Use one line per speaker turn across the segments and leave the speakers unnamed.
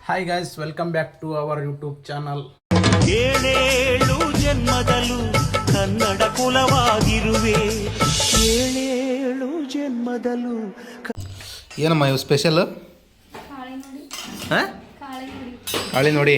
Hi guys, welcome back to our YouTube channel.
ಏಳೇಳು ಜನ್ಮದಲ್ಲೂ ಕನ್ನಡ ಕುಲವಾಗಿರುವೆ ಏಳೇಳು ಜನ್ಮದಲ್ಲೂ
ಏನಮ್ಮ ಇವು ಸ್ಪೆಷಲ್? ಹಾಂ, ಕಾಳಿ ನೋಡಿ.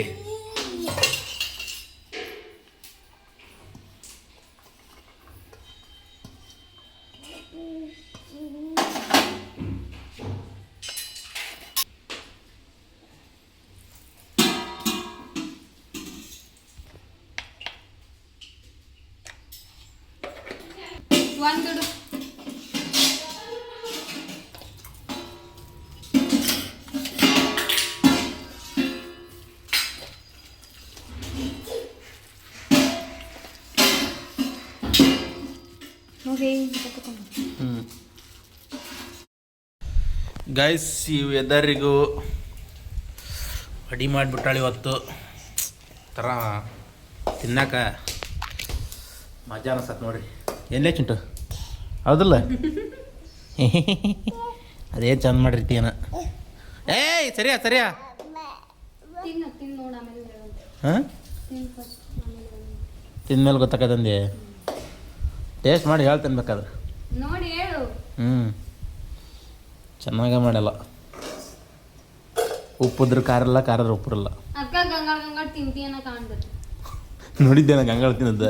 ಒಂದುಡು
ಗೈಸ್, ಈ ವೆದರಿಗೂ ಅಡಿ ಮಾಡಿಬಿಟ್ಟಾಳೆ ಇವತ್ತು. ಥರ ತಿನ್ನಕ ಮಜಾ ಅನ್ಸತ್ತೆ ನೋಡ್ರಿ. ಎಲ್ಲೇ ಚಿಂಟು ಹೌದಲ್ಲ? ಅದೇ ಚಂದ ಮಾಡಿರ್ತೀನ. ಏಯ್ ಸರಿಯಾ ಸರಿಯಾ. ಹಾಂ, ತಿಂದ್ಮೇಲೆ ಗೊತ್ತಾಕದಂದೆ. ಟೇಸ್ಟ್ ಮಾಡಿ ಹೇಳ್ತೇನೆ ಬೇಕಾದ್ರೆ.
ನೋಡಿ ಹೇಳು.
ಚೆನ್ನಾಗ ಮಾಡಲ್ಲ. ಉಪ್ಪುದ್ರ ಖಾರಲ್ಲ, ಖಾರದ ಉಪ್ಪುರಲ್ಲ.
ಅಕ್ಕ ಗಂಗಾಳ ತಿಂತೀಯನ್ನ ಕಾಣ್ತದೆ.
ನೋಡಿದ್ದೆ ನಾ ಗಂಗಾಳ ತಿನ್ನದ.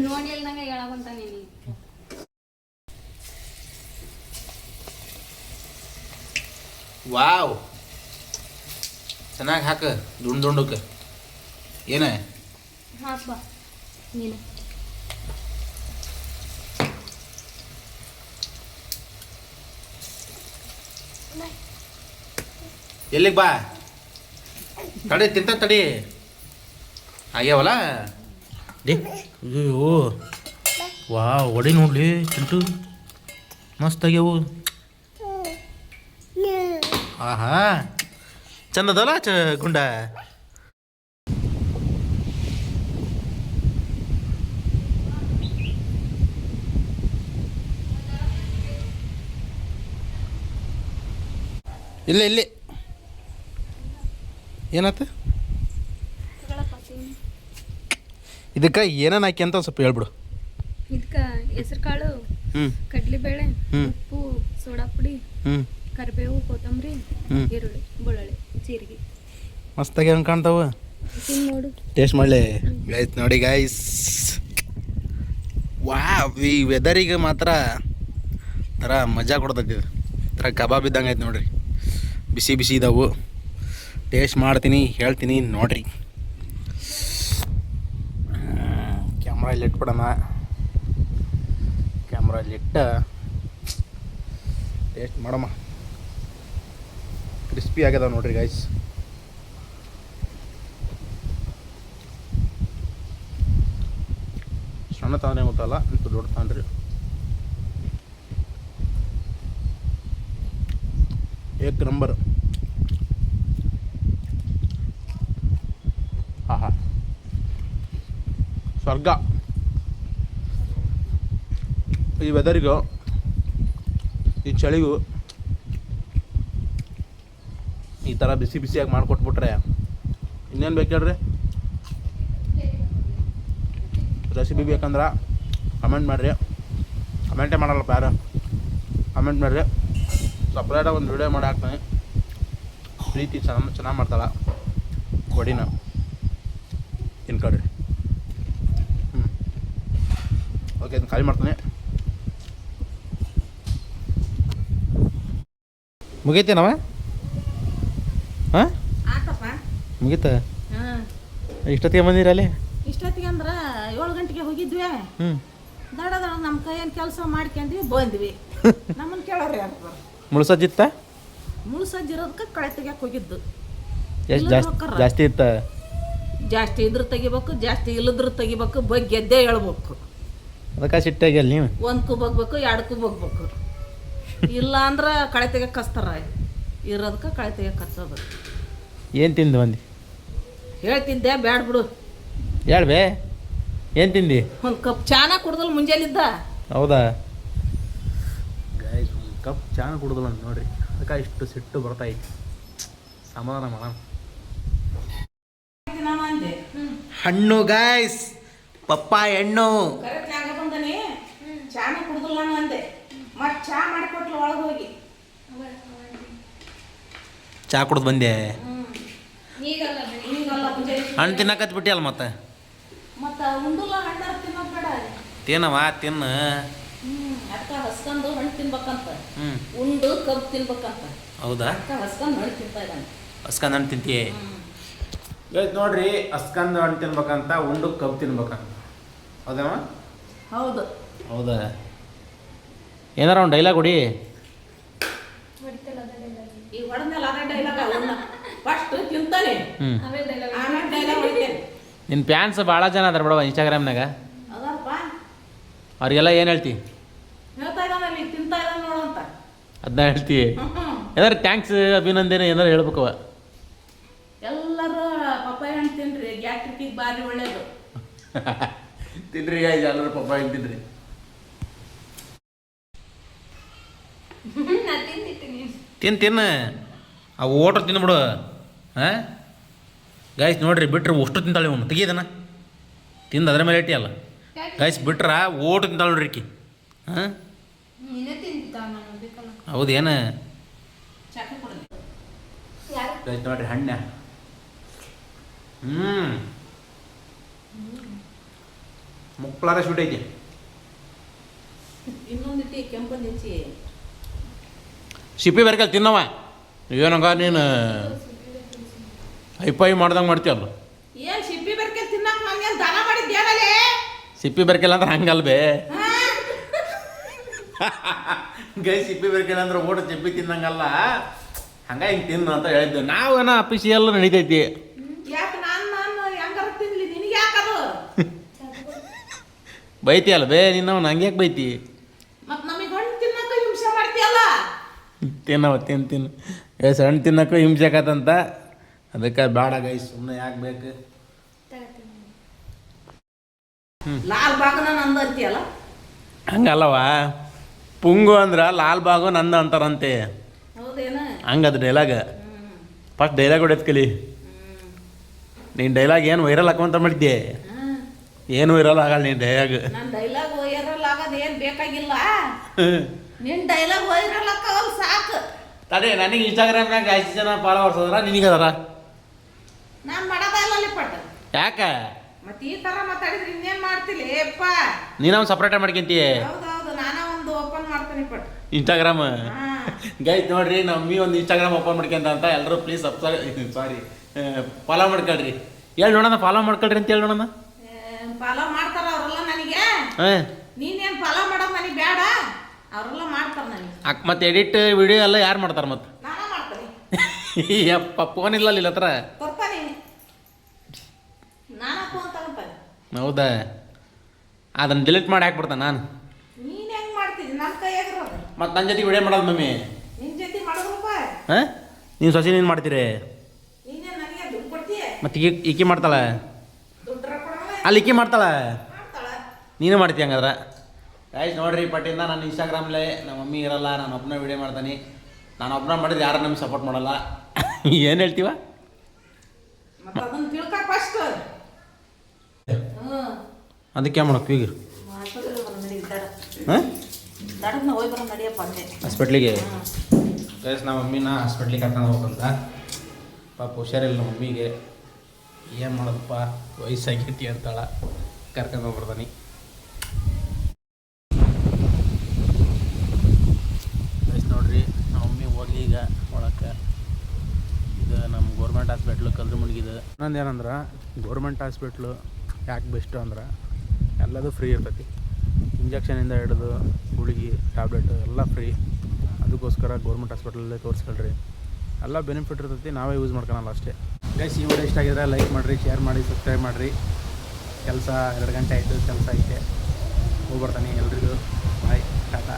ನೋಡಿ ಅಲ್ಲಿ ನಂಗೆ ಹೇಳಕಂತ ನೀನು.
ವಾವ್, ಚೆನ್ನಾಗಿ ಹಾಕ. ದುಂಡಕ್ಕೆ ಏನ
ಹಾಕ್ ಬಾ ನೀನು.
ಎಲ್ಲಿಗೆ ಬಾ, ತಡಿ ತಿಂತ ತಡಿ. ಆಗ್ಯಾವಲ್ಲ ಡೇ. ಅಯ್ಯೋ ವಾ, ಒಡೆ ನೋಡ್ಲಿ ಚಿಂಟು, ಮಸ್ತ್ ಆಗ್ಯಾವು. ಆಹಾ, ಚಂದದಲ್ಲ ಗುಂಡ. ಇಲ್ಲಿ ಏನಾತ? ಇದಕ್ಕೆ ಏನೇನು ಹಾಕಿ ಅಂತ ಸ್ವಲ್ಪ ಹೇಳ್ಬಿಡು.
ಇದಕ್ಕೆ ಹೆಸರು ಕಾಳು, ಕಡ್ಲಿಬೇಳೆ, ಉಪ್ಪು, ಸೋಡಾ ಪುಡಿ, ಕರಿಬೇವು, ಕೊತ್ತಂಬರಿ, ಈರುಳ್ಳಿ, ಬೆಳ್ಳುಳ್ಳಿ, ಜೀರಿಗೆ.
ಮಸ್ತಾಗಿ ಹೆಂಗೆ ಕಾಣ್ತಾವ.
ನೋಡು,
ಟೇಸ್ಟ್ ಮಾಡಲಿ ಗೈಸ್. ನೋಡಿ ಗೈಸ್, ವಾ, ಈ ವೆದರಿಗೆ ಮಾತ್ರ ಥರ ಮಜಾ ಕೊಡ್ತೈತಿ. ಥರ ಕಬಾಬ್ ಇದ್ದಂಗೆ ಐತೆ ನೋಡ್ರಿ. ಬಿಸಿ ಬಿಸಿ ಇದಾವು. ಟೇಸ್ಟ್ ಮಾಡ್ತೀನಿ, ಹೇಳ್ತೀನಿ ನೋಡ್ರಿ. ಕ್ಯಾಮ್ರಾ ಇಲ್ಲಿ ಇಟ್ಬಿಡೋಣ. ಕ್ಯಾಮ್ರಾ ಇಲ್ಲಿ ಇಟ್ಟ ಟೇಸ್ಟ್ ಮಾಡಮ್ಮ. ಕ್ರಿಸ್ಪಿ ಆಗ್ಯದ ನೋಡ್ರಿ ಗೈಸ್. ಸಣ್ಣ ತಾನೇ ಗೊತ್ತಲ್ಲ, ಇಂಥ ದೊಡ್ಡ ತಾನ್ರಿ. ಏಕ್ ನಂಬರ್. ಆಹಾ, ಸ್ವರ್ಗ. ಈ ವೆದರಿಗೂ ಈ ಚಳಿಗೂ ಈ ಥರ ಬಿಸಿ ಬಿಸಿಯಾಗಿ ಮಾಡಿಕೊಟ್ಬಿಟ್ರೆ ಇನ್ನೇನು ಬೇಕು ಹೇಳ್ರಿ. ರೆಸಿಪಿ ಬೇಕಂದ್ರೆ ಕಮೆಂಟ್ ಮಾಡಿರಿ. ಕಮೆಂಟೇ ಮಾಡಲ್ಲಪ್ಪ ಯಾರು. ಕಮೆಂಟ್ ಮಾಡಿರಿ, ಸಪ್ರೇಟಾಗಿ ಒಂದು ವಿಡಿಯೋ ಮಾಡಿ ಹಾಕ್ತೀನಿ. ಪ್ರೀತಿ ಚೆನ್ನಾಗಿ ಮಾಡ್ತಾಳೆ ಕೊಡಿನ ತಿನ್ಕೊಡ್ರಿ. ಓಕೆ, ಅದನ್ನ ಖಾಲಿ ಮಾಡ್ತೀನಿ. ಮುಗೀತೇನವ? ಹಾಂ, ಮುಗೀತ. ಇಷ್ಟೊತ್ತಿಗೆ ಬಂದಿರಲ್ಲಿ?
ಇಷ್ಟೊತ್ತಿಗೆ ಅಂದ್ರೆ 7 ಗಂಟೆಗೆ ಹೋಗಿದ್ವಿ. ದಡ ನಮ್ಮ ಕೈಯನ್ ಕೆಲಸ ಮಾಡ್ಕೊಂಡ್ವಿ, ಬಂದ್ವಿ. ನಮ್ಮನ್ನ ಕೇಳೋರು ಯಾರು?
ಮುಳ್ಸಜ್ಜಿತ್ತ?
ಮುಳ್ಸಜ್ಜಿರೋದಕ್ಕೆ ಕಳೆ ತೆಗಿಯಕ್ಕೆ ಹೋಗಿದ್ದು.
ಎಷ್ಟು ಜಾಸ್ತಿ ಇತ್ತ?
ಜಾಸ್ತಿ ಇದ್ರೆ ತೆಗಿಬೇಕು, ಜಾಸ್ತಿ ಇಲ್ಲದ್ರ ತೆಗಿಬೇಕು. ಬಗ್ಗೆ ಎದ್ದೇ ಹೇಳ್ಬೇಕು.
ಅದಕ್ಕೆ ಸಿಟ್ಟಾಗಿ ಅಲ್ಲಿ ನೀವು
1 ಬಗ್ಬೇಕು, 2 ಬಗ್ಬೇಕು. ಇಲ್ಲ ಅಂದ್ರೆ ಕಳೆ ತೆಗಿಯಕ್ಕೆ ಕಸ್ತಾರ. ಇರೋದಕ್ಕೆ ಕಳೆ ತೆಗಿಯಕ್ಕೆ ಕಚ್ಚೋದು.
ಏನು ತಿಂದು ಬಂದು?
ಹೇಳ್ತಿದ್ದೆ, ಬ್ಯಾಡ ಬಿಡು.
ಹೇಳ್ಬೇ, ಏನು ತಿಂದು?
ಒಂದು ಕಪ್ ಚಾನ ಕುಡ್ದಲ್ ಮುಂಜಾನಿದ್ದ.
ಹೌದಾ ಗೈಸ್, ಒಂದು ಕಪ್ ಚಾ ಕುಡ್ದಲ್ಲ ನೋಡ್ರಿ. ಅದಕ್ಕೆ ಇಷ್ಟು ಸಿಟ್ಟು ಬರ್ತೈತಿ. ಸಮಾಧಾನ ಮಾಡೋಣ.
ನಾನು ಅಂದೆ.
ಹಣ್ಣು ಗಾಯ್ಸ್, ಪಪ್ಪಾಯ ಹಣ್ಣು.
ಕರೆಕ್ಟ್ ಆಗ ಬಂದನಿ, ಚಾನ ಕುಡ್ದಿಲ್ಲ ನಾನು ಅಂದೆ. ಮತ್ತೆ ಚಾ ಮಾಡಿಕೊಟ್ಲು ಒಳಗೆ ಹೋಗಿ.
ಚಾ ಕುಡ್ದು ಬಂದೆ.
ಈಗಲ್ಲ
ಈಗಲ್ಲ ಮುಂಜಾನೆ
ಹಣ್ಣು ತಿನ್ನಕತ್ ಬಿಟ್ಟಿ ಅಲ್ಲ ಮತ್ತೆ.
ಮತ್ತೆ ಉಂಡುಲ್ಲ ಹಣ್ಣು ತಿನ್ನೋದು ಬೇಡ.
ತಿನ್ನವ ತಿನ್ನು.
ಅಕ್ಕ ಹಸ್ಕೊಂಡು ಹಣ್ಣು ತಿನ್ಬೇಕಂತ,
ಹ್ಞೂ
ಉಂಡು ಕಬ್ಬು ತಿನ್ಬೇಕಂತ.
ಹೌದಾ?
ಅಕ್ಕ ಹಸ್ಕೊಂಡು ಹಣ್ಣು ತಿಂತಾ ಇದ್ದಾನೆ.
ಹಸ್ಕಂದ್ ಹಣ್ಣು ತಿಂತೀಯ? ಇವತ್ತು ನೋಡ್ರಿ, ಹಸ್ಕಂದ್ ಹಣ್ಣು ತಿನ್ಬೇಕಂತ, ಉಂಡು ಕಬ್ಬು ತಿನ್ಬೇಕಂತ. ಹೌದಮ್ಮ?
ಹೌದು.
ಹೌದಾ? ಏನಾರ ಒಂದು ಡೈಲಾಗ್ ಹೊಡಿ.
ಈಗ ಹೊಡೆದ್ಮೇಲೆ ಅದೇ ಡೈಲಾಗ್ ಫಸ್ಟ್ ತಿಂತಾನೆ,
ಹ್ಞೂ
ಆಮೇಲೆ dialogue.
ಆಮೇಲೆ ಡೈಲಾಗ್ ಹೊಡಿತೇನೆ.
ನಿನ್ನ ಫ್ಯಾನ್ಸ್ ಭಾಳ ಜನ ಅದಾರ ಬಿಡವ ಇನ್ಸ್ಟಾಗ್ರಾಮ್ನಾಗ.
ಅದಪ್ಪ
ಅವ್ರಿಗೆಲ್ಲ ಏನು ಹೇಳ್ತಿ?
ಹೇಳ್ತಾ ಇದ್ದಾನಲ್ಲಿ ತಿಂತಾ ಇದ್ದಾನೆ ನೋಡು ಅಂತ.
ಅದನ್ನ ಹೇಳ್ತಿ? ಏನಾರು ಥ್ಯಾಂಕ್ಸ್, ಅಭಿನಂದನೆ ಏನಾರು ಹೇಳ್ಬೇಕವ.
ಎಲ್ಲರೂ ಪಪ್ಪಾಯ ಹಣ್ಣು ತಿನ್ರಿ, ಗ್ಯಾಸ್ಟ್ರಿಕ್ಕಿಗೆ ಭಾರಿ ಒಳ್ಳೇದು.
ತಿನ್ರಿ ಎಲ್ಲರೂ ಪಪ್ಪಾಯ ಹಣ್ಣು ತಿನ್ರಿ.
ನಾ ತಿಂದಿದ್ದೀನಿ.
ತಿನ್ನು ಆ ಓಟ್ರು ತಿನ್ಬಿಡು. ಹಾಂ ಗಾಯ್ಸ್ ನೋಡ್ರಿ, ಬಿಟ್ರೆ ಅಷ್ಟು ತಿಂತಾಳೆ ಅವನು. ತೆಗಿಯೋದನ ತಿಂದು ಅದ್ರ ಮೇಲೆ ಇಟ್ಟಿ ಅಲ್ಲ ಗಾಯ್ಸ್. ಬಿಟ್ರ ಓಟು ತಿಂತಾಳೆ ನೋಡ್ರಿ ಈಕಿ. ಹಾಂ
ನೀನೇ ತಿಂದಿದ್ದ ನಾನು ಬೇಕಲ್ಲ.
ಹೌದೇನು?
ಚಾಕು ಕೊಡಲಿ.
ಯಾರು?
ಗಾಯ್ಸ್ ನೋಡ್ರಿ ಹಣ್ಣ. ಮುಕ್ಳಾರ ಸ್ವೀಟ್ ಐತಿ.
ಇನ್ನೊಂದಿಟ್ಟು ಕೆಂಪು ನಿಂಚಿ
ಸಿಪ್ಪಿ ಬರ್ಕಲ್ ತಿನ್ನವ. ಏನಂಗ ನೀನು ಹೈಫೈ ಮಾಡ್ದಂಗೆ ಮಾಡ್ತೀಯಲ್ಲ.
ಏನ್ ಸಿಪ್ಪಿ ಬರ್ಕೆ ತಿನ್ನಕ್ ನಂಗೇನ್ ದನ ಮಾಡಿದ್ದೇನಲ್ಲೇ?
ಸಿಪ್ಪಿ ಬರ್ಕಿಲ್ಲ ಅಂದ್ರೆ ಹಂಗಲ್ ಬೇ. ಗೈ ಸಿಪ್ಪಿ ಬರ್ಕಿಲ್ಲ ಅಂದ್ರೆ ಓಟ ಸಿಪ್ಪಿ ತಿನ್ನಂಗಲ್ಲ, ಹಂಗ ಹಿಂಗೆ ತಿನ್ನು ಅಂತ ಹೇಳಿದ್ದೆ. ನಾವೇನ ಅಫಿಷಿಯಲ್ ನಡೀತೈತಿ.
ಯಾಕೆ ನಾನು ಹೆಂಗಾರ ತಿನ್ಲಿ, ನಿನಗೆ ಯಾಕದು?
ಬೈತಿ ಅಲ್ಲ ಬೇ ನಿನ್ನ, ಹಂಗೆ ಯಾಕೆ ಬೈತಿ?
ಮತ್ ನಮಗೆ ಹಣ್ಣು ತಿನ್ನಕ ಹಿಂಸೆ ಮಾಡ್ತೀಯಲ್ಲ.
ತಿನ್ನವ ತಿನ್ನು ಗೈಸ್. ಹಣ್ಣು ತಿನ್ನಕ್ಕೂ ಹಿಂಸೆ ಆಕತ್ತಂತ, ಅದಕ್ಕೆ ಬೇಡ ಗೈಸ್, ಸುಮ್ಮನೆ ಯಾಕೆ ಬೇಕು?
ಲಾಲ್ ಬಾಗನ ನಂದು ಅಂತೀಯಲ್ಲ.
ಹಂಗಲ್ಲವ, ಪುಂಗು ಅಂದ್ರೆ ಲಾಲ್ ಬಾಗು ನಂದು ಅಂತಾರಂತೆ.
ಹೌದೇನ?
ಹಂಗದು ಡೈಲಾಗ್. ಫಸ್ಟ್ ಡೈಲಾಗ್ ಹೊಡೆದ್ ಕಲಿ. ನೀನು ಡೈಲಾಗ್ ಏನು ವೈರಲ್ ಹಾಕೊಂತ ಮಾಡಿದ್ದೆ? ಏನು ವೈರಲ್ ಆಗಲ್ಲ ನೀನು ಡೈಲಾಗ್.
ನನ್ನ ಡೈಲಾಗ್ ವೈರಲ್ ಆಗೋದು ಏನು ಬೇಕಾಗಿಲ್ಲ. ನಿನ್ನ ಡೈಲಾಗ್ ವೈರಲ್ ಹಾಕವಲ್ಲ ಸಾಕು.
ತಡೆ, ನನಗೆ ಇನ್ಸ್ಟಾಗ್ರಾಮ್ನಾಗ ಜಾಸ್ತಿ ಜನ ಫಾಲೋವರ್ಸ್ ಅದಾರ, ನಿನಗದಾರ?
ನಾನು ಮಾಡೋದ ಇಲ್ಲ ಪಟ್ಟ.
ಯಾಕೆ
ಮತ್ತೆ ಈ ಥರ ಮಾತಾಡಿದ್ರೆ ಇನ್ನೇನು ಮಾಡ್ತಿಲ್ಲ ಏಪ್ಪ?
ನೀನು ಅವ್ನು ಸಪ್ರೇಟ್ ಮಾಡ್ಕೊಂತೀಯ?
ಹೌದೌದು, ನಾನೇ ಒಂದು ಓಪನ್ ಮಾಡ್ತೀನಿ ಪಟ್ಟ
ಇನ್ಸ್ಟಾಗ್ರಾಮ್.
ಹಾಂ
ಗೈಸ್ ನೋಡ್ರಿ, ನಮ್ಮಿ ಒಂದು ಇನ್ಸ್ಟಾಗ್ರಾಮ್ ಓಪನ್ ಮಾಡ್ಕೊಂತ ಅಂತ ಎಲ್ಲರೂ ಪ್ಲೀಸ್ ಫಾಲೋ ಮಾಡ್ಕೊಳ್ರಿ. ಹೇಳಿ ನೋಡೋಣ, ಫಾಲೋ ಮಾಡ್ಕೊಳ್ರಿ ಅಂತ ಹೇಳಿ ನೋಡೋಣ.
ಫಾಲೋ ಮಾಡ್ತಾರ ಅವರೆಲ್ಲ ನನಗೆ.
ಹಾಂ
ನೀನೇನು ಫಾಲೋ ಮಾಡೋದು ನನಗೆ ಬೇಡ, ಅವರೆಲ್ಲ ಮಾಡ್ತಾರೆ ನನಗೆ.
ಮತ್ತೆ ಎಡಿಟ್ ವಿಡಿಯೋ ಎಲ್ಲ ಯಾರು ಮಾಡ್ತಾರೆ ಮತ್ತೆ?
ನಾನೇ ಮಾಡ್ತೀನಿ.
ಯಪ್ಪ, ಫೋನ್ ಇಲ್ಲ ಅಲ್ಲಿ ಹತ್ರ.
ತರ್ತಾನೆ, ನಾನೇ ಫೋನ್ ತಗೊಂತಾನೆ.
ಹೌದಾ? ಅದನ್ನು ಡಿಲೀಟ್ ಮಾಡಿ ಹಾಕ್ಬಿಡ್ತಾನೆ ನಾನು.
ನೀನು ಹೆಂಗೆ ಮಾಡ್ತಿದ್ದಿ? ನನ್ನ ಕೈಯಾಗಿರೋದು.
ಮತ್ತು ನನ್ನ ಜೊತೆ ವಿಡಿಯೋ ಮಾಡೋದು ಮಮ್ಮಿ.
ನಿನ್ನ ಜೊತೆ ಮಾಡೋದ್ರಪ್ಪ.
ಹಾಂ, ನೀನು ಸೊಸೆ ನೀನು ಮಾಡ್ತೀರಿ?
ನೀನೇ ನನಗೆ ದುಡ್ಡು ಕೊಡ್ತೀಯ?
ಮತ್ತು ಈಕಿ ಮಾಡ್ತಾಳೆ
ದುಡ್ಡು ಕೊಡೋಣ
ಅಲ್ಲಿ, ಈಕಿ ಮಾಡ್ತಾಳೆ,
ಮಾಡ್ತಾಳ.
ನೀನು ಮಾಡ್ತೀಯ ಹಂಗಾದ್ರೆ. ಗೈಸ್ ನೋಡ್ರಿ, ಪಟ್ಟಿಂದ ನನ್ನ ಇನ್ಸ್ಟಾಗ್ರಾಮ್ಲೇ ನಮ್ಮ ಮಮ್ಮಿ ಇರಲ್ಲ, ನಾನು ಒಬ್ಬನೇ ವಿಡಿಯೋ ಮಾಡ್ತೀನಿ. ನಾನು ಒಬ್ಬನೇ ಮಾಡಿದ್ರೆ ಯಾರು ನಮ್ಗೆ ಸಪೋರ್ಟ್ ಮಾಡಲ್ಲ. ಏನು ಹೇಳ್ತೀವ?
ಮತ್ತೆ ಅದನ್ನು ತಿಳ್ಕ ಫಸ್ಟ್. ಹ್ಞೂ
ಅದಕ್ಕೆ ಮಾಡೋಕೆ ಈಗ ಹಾಂ
ದಡನ್ನ ಹೋಗಿ ಬರೋ ನಡಿಯಪ್ಪ ಅಂದೆ
ಹಾಸ್ಪಿಟ್ಲಿಗೆ. ಗೈಸ್ ನಮ್ಮ ಮಮ್ಮಿನ ಹಾಸ್ಪಿಟ್ಲಿಗೆ ಕರ್ಕೊಂಡು ಹೋಗ್ಬೇಕಂತ. ಪಾಪ ಹುಷಾರಿಲ್ಲ ನಮ್ಮ ಮಮ್ಮಿಗೆ. ಏನು ಮಾಡೋದಪ್ಪ, ವಯಸ್ಸಾಗೈತಿ ಅಂತಾಳ, ಕರ್ಕೊಂಡು ಹೋಗ್ಬಿಡ್ತಾನೆ. ಗೈಸ್ ನೋಡ್ರಿ, ನಮ್ಮ ಮಮ್ಮಿ ಹೋಗಿ ಈಗ ಒಳಕ್ಕೆ. ಇದು ನಮ್ಮ ಗೌರ್ಮೆಂಟ್ ಹಾಸ್ಪಿಟ್ಲು ಕಲ್ರಮುಂಡಿಗಿದೆ. ಇನ್ನೊಂದು ಏನಂದ್ರೆ, ಗೌರ್ಮೆಂಟ್ ಹಾಸ್ಪಿಟ್ಲು ಯಾಕೆ ಬೆಸ್ಟು ಅಂದ್ರೆ ಎಲ್ಲದೂ ಫ್ರೀ ಇರ್ತೈತಿ. ಇಂಜೆಕ್ಷನಿಂದ ಹಿಡಿದು ಗುಳಿಗೆ, ಟ್ಯಾಬ್ಲೆಟು ಎಲ್ಲ ಫ್ರೀ. ಅದಕ್ಕೋಸ್ಕರ ಗೌರ್ಮೆಂಟ್ ಹಾಸ್ಪಿಟಲಲ್ಲೇ ತೋರಿಸ್ಕೊಳ್ರಿ, ಎಲ್ಲ ಬೆನಿಫಿಟ್ ಇರ್ತೈತಿ. ನಾವೇ ಯೂಸ್ ಮಾಡ್ಕೊಳಲ್ಲ ಅಷ್ಟೇ. ಗೈಸ್ ಈ ವಿಡಿಯೋ ಇಷ್ಟ ಆಗಿದ್ರೆ ಲೈಕ್ ಮಾಡಿರಿ, ಶೇರ್ ಮಾಡಿ, ಸಬ್ಸ್ಕ್ರೈಬ್ ಮಾಡಿರಿ. ಕೆಲಸ 2 ಗಂಟೆ ಆಯಿತು, ಕೆಲಸ ಐತೆ, ಹೋಗ್ಬರ್ತಾನೆ. ಎಲ್ರಿಗೂ ಬಾಯ್, ಟಾಟಾ.